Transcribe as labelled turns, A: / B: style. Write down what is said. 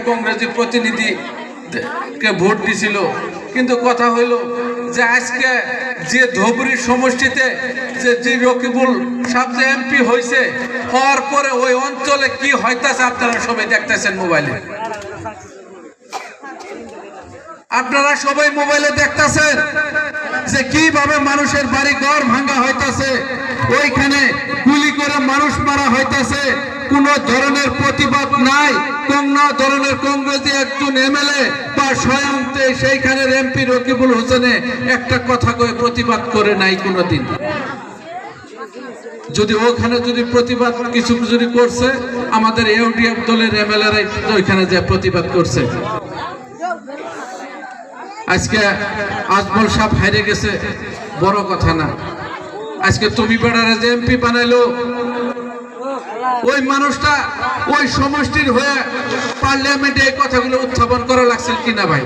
A: কংগ্রেসী প্রতিনিধি কে ভোট দিছিল, কিন্তু কথা হইল যে আজকে যে ধুবড়ী সমষ্টিতে যে রকিবুল সাহেব যে এমপি হয়েছে, হওয়ার পরে ওই অঞ্চলে কি হইতাছে আপনারা সবাই দেখতেছেন মোবাইলে। আপনারা সবাই মোবাইলে দেখতেছেন যে কিভাবে মানুষের বাড়ি ঘর ভাঙা হইতাছে, ওইখানে গুলি করে মানুষ মারা হইতাছে। কোন ধরনের প্রতিবাদ নাই, কোন ধরনের কংগ্রেসী একজন এমএলএ বা স্বয়ং সেইখানের এমপি রকিবুল হোসেনে একটা কথা কয়ে প্রতিবাদ করে নাই কোনোদিন। যদি ওখানে যদি প্রতিবাদ কিছু যদি করছে, আমাদের ইউডিএফ দলের এমএলএরাই ওইখানে যে প্রতিবাদ করছে। আজকে আজমল সাহেব হারিয়ে গেছে বড় কথা না, আজকে তুমি বেড়ারে যে এমপি বানাইলো ওই মানুষটা ওই সমষ্টির হয়ে পার্লামেন্টে এই কথাগুলো উত্থাপন করা লাগছে কিনা ভাই?